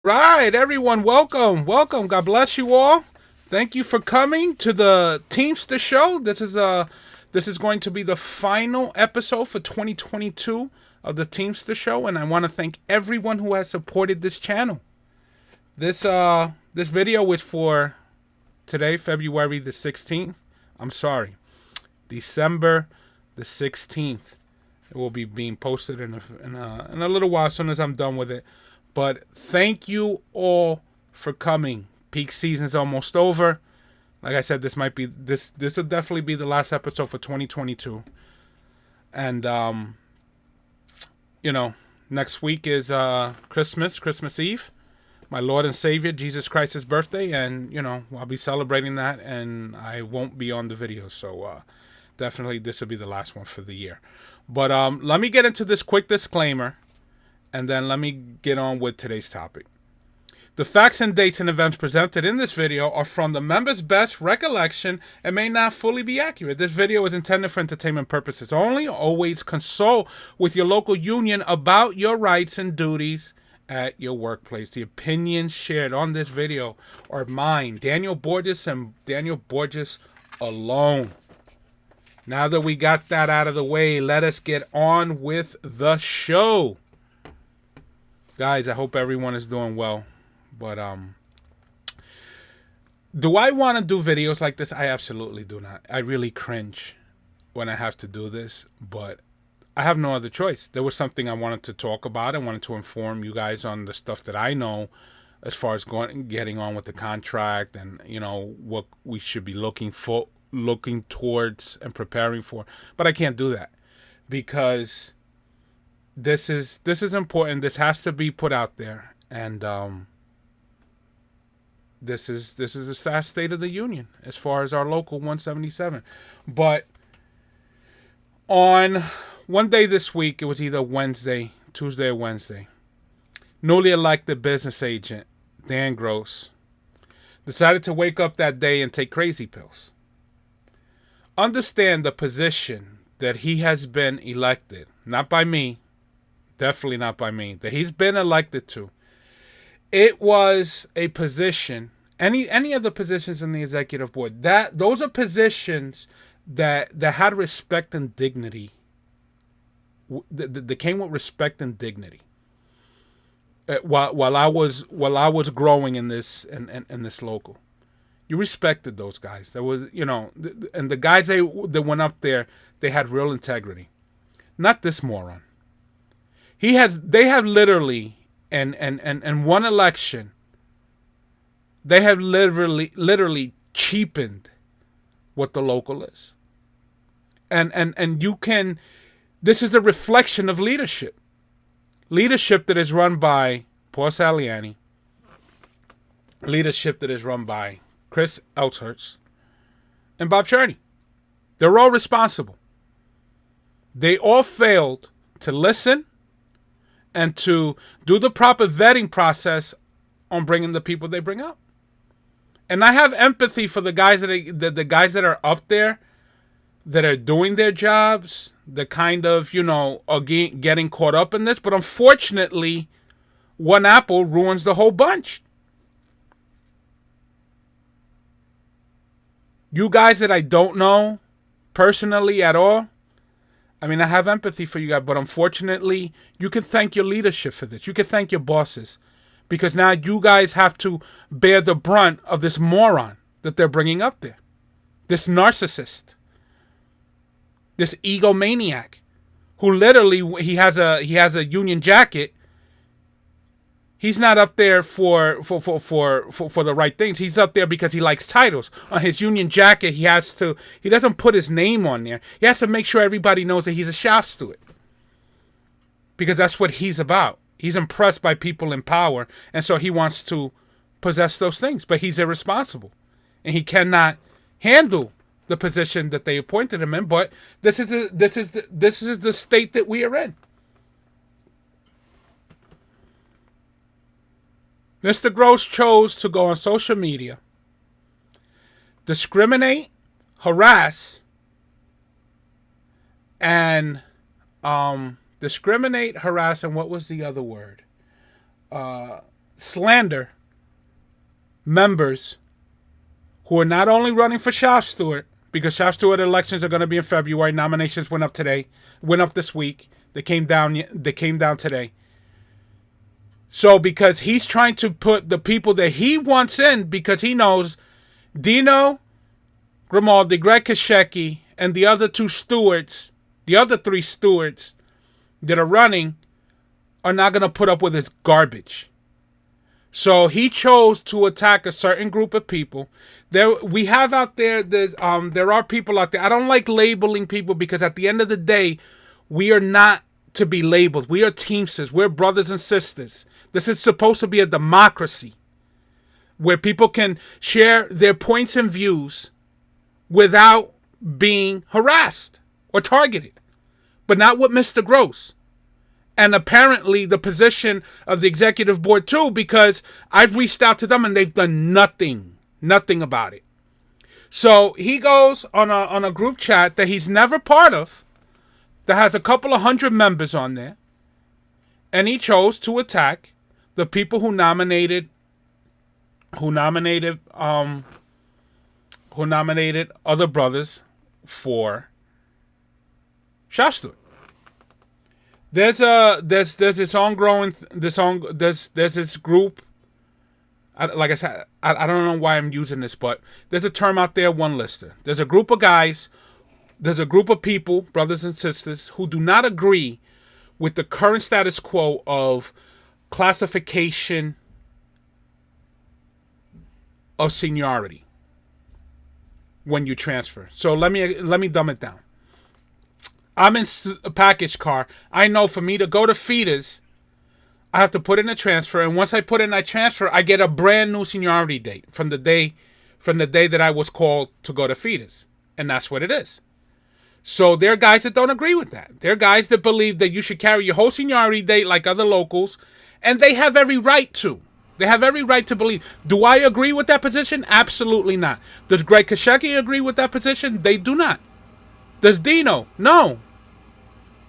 Right, everyone, welcome. God bless you all. Thank you for coming to the Team-Stirr show. This is going to be the final episode for 2022 of the Team-Stirr show, and I want to thank everyone who has supported this channel. This video is for today, February the 16th. I'm sorry, December the 16th. It will be being posted in a little while as soon as I'm done with it. But thank you all for coming. Peak season's almost over. Like I said, this will definitely be the last episode for 2022. And next week is Christmas Eve. My Lord and Savior Jesus Christ's birthday, and I'll be celebrating that, and I won't be on the video, so definitely this will be the last one for the year. But let me get into this quick disclaimer, and then let me get on with today's topic. The facts and dates and events presented in this video are from the members' best recollection and may not fully be accurate. This video is intended for entertainment purposes only. Always consult with your local union about your rights and duties at your workplace. The opinions shared on this video are mine, Daniel Borges, and Daniel Borges alone. Now that we got that out of the way, let us get on with the show. Guys, I hope everyone is doing well. But do I want to do videos like this? I absolutely do not. I really cringe when I have to do this, but I have no other choice. There was something I wanted to talk about. I wanted to inform you guys on the stuff that I know as far as getting on with the contract, and what we should be looking towards and preparing for. But I can't do that because this is important. This has to be put out there, and this is a sad state of the union as far as our local 177. But on one day this week, it was either Tuesday or Wednesday, newly elected business agent Dan Gross decided to wake up that day and take crazy pills. Understand the position that he has been elected, not by me, definitely not by me, that he's been elected to. It was a position, any of the positions in the executive board, those are positions that had respect and dignity. That came with respect and dignity. While I was growing in this this local, you respected those guys. There was and the guys that went up there, they had real integrity. Not this moron. They have literally and one election, they have literally cheapened what the local is. And you can, this is a reflection of leadership. Leadership that is run by Paul Saliani. Leadership that is run by Chris Elshurst and Bob Cherney. They're all responsible. They all failed to listen and to do the proper vetting process on bringing the people they bring up. And I have empathy for the guys the guys that are up there, that are doing their jobs, the kind of, are getting caught up in this. But unfortunately, one apple ruins the whole bunch. You guys that I don't know personally at all, I mean, I have empathy for you guys, but unfortunately, you can thank your leadership for this. You can thank your bosses, because now you guys have to bear the brunt of this moron that they're bringing up there. This narcissist, this egomaniac, who literally, he has a Union jacket. He's not up there for the right things. He's up there because he likes titles. On his Union jacket, he doesn't put his name on there. He has to make sure everybody knows that he's a shop steward. Because that's what he's about. He's impressed by people in power, and so he wants to possess those things. But he's irresponsible, and he cannot handle the position that they appointed him in. But this is the state that we are in. Mr. Gross chose to go on social media, discriminate, harass, and discriminate, harass, and what was the other word? slander members who are not only running for Shop Steward, because Shop Steward elections are going to be in February. Nominations went up today, went up this week. They came down today. So because he's trying to put the people that he wants in, because he knows Dino Grimaldi, Greg Kashecki, and the other three stewards that are running are not going to put up with his garbage. So he chose to attack a certain group of people. There are people out there. I don't like labeling people because at the end of the day, we are not to be labeled. We are Team-Stirrs. We're brothers and sisters. This is supposed to be a democracy where people can share their points and views without being harassed or targeted. But not with Mr. Gross. And apparently the position of the executive board too, because I've reached out to them and they've done nothing about it. So he goes on a group chat that he's never part of, that has a couple of hundred members on there, and he chose to attack the people who nominated other brothers for Shop Steward. There's this group. Like I said, I don't know why I'm using this, but there's a term out there, one lister. There's a group of guys, there's a group of people, brothers and sisters, who do not agree with the current status quo of classification of seniority when you transfer. So let me dumb it down. I'm in a package car. I know for me to go to feeders, I have to put in a transfer, and once I put in that transfer, I get a brand new seniority date from the day that I was called to go to feeders, and that's what it is. So there are guys that don't agree with that. There are guys that believe that you should carry your whole seniority date like other locals, and they have every right to. They have every right to believe. Do I agree with that position? Absolutely not. Does Greg Kashecki agree with that position? They do not. Does Dino? No.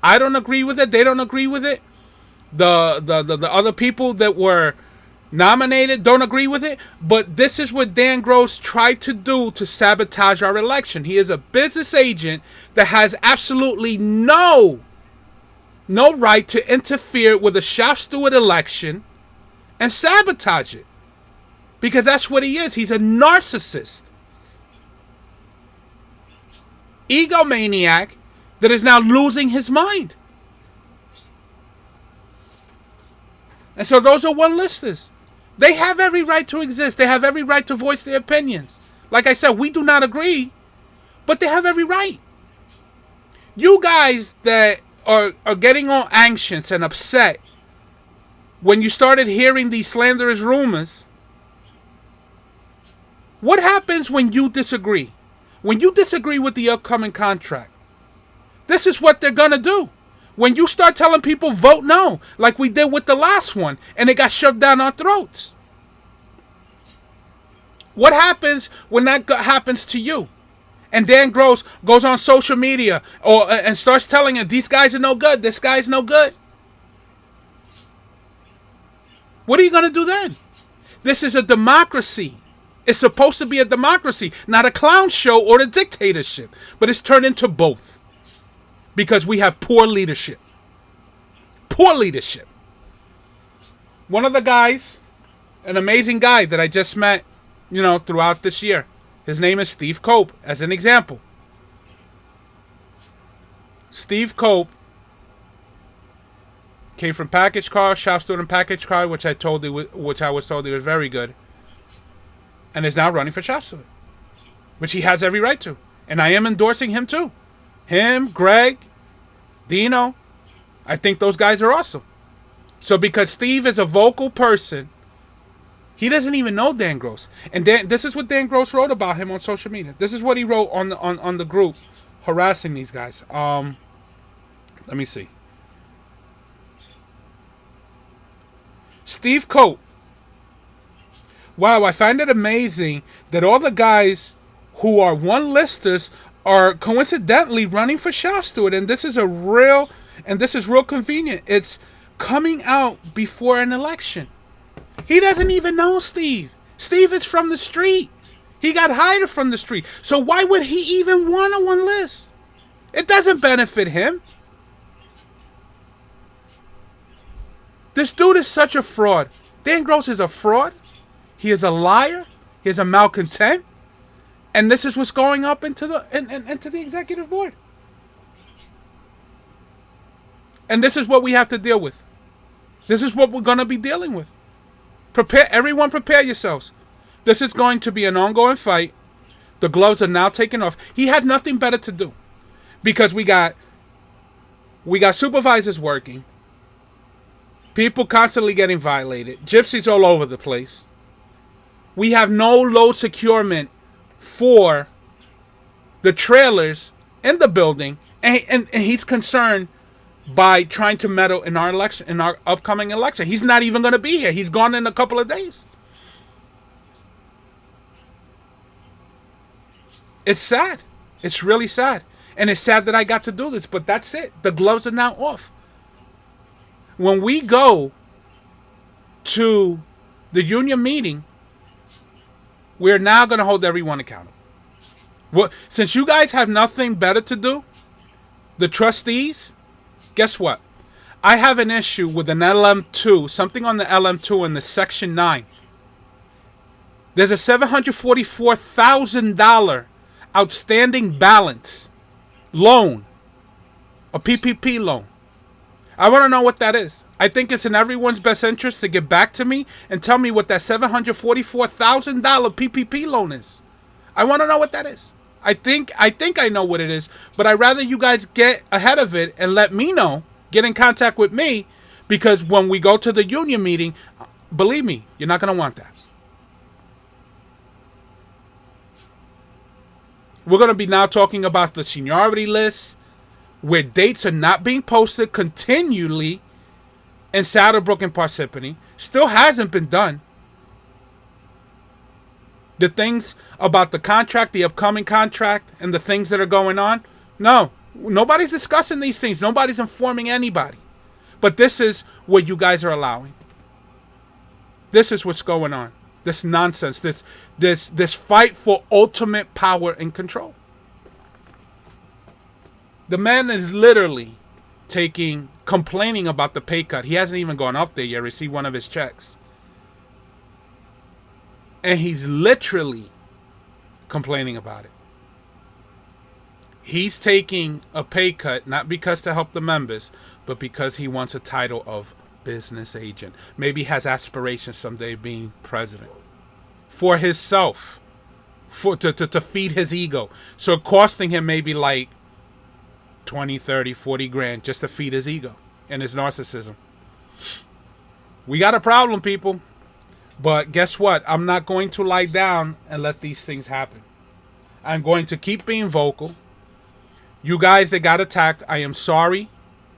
I don't agree with it. They don't agree with it. The other people that were nominated don't agree with it. But this is what Dan Gross tried to do to sabotage our election. He is a business agent that has absolutely no right to interfere with a Shop Steward election and sabotage it. Because that's what he is. He's a narcissist. Egomaniac that is now losing his mind. And so those are one listers. They have every right to exist. They have every right to voice their opinions. Like I said, we do not agree, but they have every right. You guys that are getting all anxious and upset when you started hearing these slanderous rumors, what happens when you disagree? When you disagree with the upcoming contract, this is what they're going to do. When you start telling people vote no, like we did with the last one, and it got shoved down our throats. What happens when that happens to you? And Dan Gross goes on social media and starts telling it, these guys are no good, this guy's no good. What are you going to do then? This is a democracy. It's supposed to be a democracy, not a clown show or a dictatorship. But it's turned into both. Because we have poor leadership. Poor leadership. One of the guys, an amazing guy that I just met, throughout this year. His name is Steve Cope, as an example. Steve Cope came from package car, Shop Steward and package car, which I was told he was very good, and is now running for Shop Steward, which he has every right to, and I am endorsing him too. Him, Greg, Dino, I think those guys are awesome. So because Steve is a vocal person, he doesn't even know Dan Gross. And this is what Dan Gross wrote about him on social media. This is what he wrote on the group harassing these guys. Let me see. Steve Cope. Wow, I find it amazing that all the guys who are one-listers are coincidentally running for Shop Steward, and this is real convenient. It's coming out before an election. He doesn't even know Steve. Steve is from the street. He got hired from the street. So why would he even want on one list? It doesn't benefit him. This dude is such a fraud. Dan Gross is a fraud. He is a liar. He is a malcontent. And this is what's going up into the executive board. And this is what we have to deal with. This is what we're going to be dealing with. Everyone prepare yourselves. This is going to be an ongoing fight. The gloves are now taken off. He had nothing better to do. Because we got supervisors working. People constantly getting violated. Gypsies all over the place. We have no load securement for the trailers in the building. And he's concerned by trying to meddle in our election, in our upcoming election. He's not even going to be here. He's gone in a couple of days. It's sad. It's really sad. And it's sad that I got to do this, but that's it. The gloves are now off. When we go to the union meeting, we're now going to hold everyone accountable. Well, since you guys have nothing better to do, the trustees, guess what? I have an issue with an LM2, something on the LM2 in the Section 9. There's a $744,000 outstanding balance loan, a PPP loan. I want to know what that is. I think it's in everyone's best interest to get back to me and tell me what that $744,000 PPP loan is. I want to know what that is. I think I know what it is, but I'd rather you guys get ahead of it and let me know, get in contact with me, because when we go to the union meeting, believe me, you're not going to want that. We're going to be now talking about the seniority list, where dates are not being posted continually in Saddlebrook and Parsippany. Still hasn't been done. The things about the contract, the upcoming contract, and the things that are going on, no. Nobody's discussing these things. Nobody's informing anybody. But this is what you guys are allowing. This is what's going on. This nonsense. This fight for ultimate power and control. The man is literally complaining about the pay cut. He hasn't even gone up there yet, received one of his checks. And he's literally complaining about it. He's taking a pay cut, not because to help the members, but because he wants a title of business agent. Maybe has aspirations someday being president. For himself. To feed his ego. So costing him maybe like 20, 30, 40 grand just to feed his ego and his narcissism. We got a problem, people. But guess what? I'm not going to lie down and let these things happen. I'm going to keep being vocal. You guys that got attacked, I am sorry.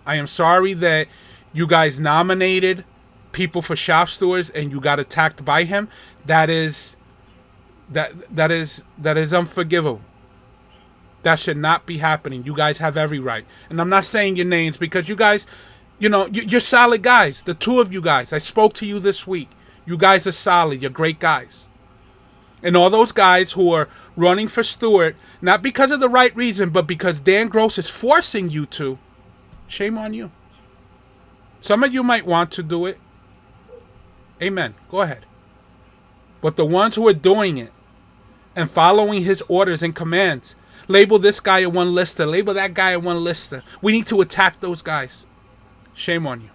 I am sorry that you guys nominated people for shop stewards and you got attacked by him. That is unforgivable. That should not be happening. You guys have every right. And I'm not saying your names because you guys, you're solid guys. The two of you guys. I spoke to you this week. You guys are solid. You're great guys. And all those guys who are running for Steward, not because of the right reason, but because Dan Gross is forcing you to, shame on you. Some of you might want to do it. Amen. Go ahead. But the ones who are doing it and following his orders and commands, label this guy a one lister, label that guy a one lister. We need to attack those guys. Shame on you.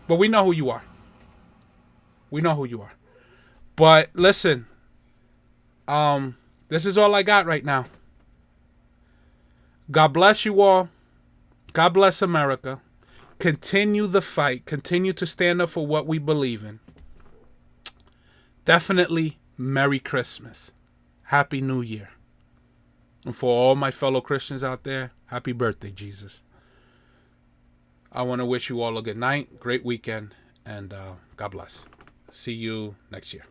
But we know who you are. We know who you are. But listen, this is all I got right now. God bless you all. God bless America. Continue the fight. Continue to stand up for what we believe in. Definitely Merry Christmas. Happy New Year. And for all my fellow Christians out there, happy birthday, Jesus. I want to wish you all a good night, great weekend, and God bless. See you next year.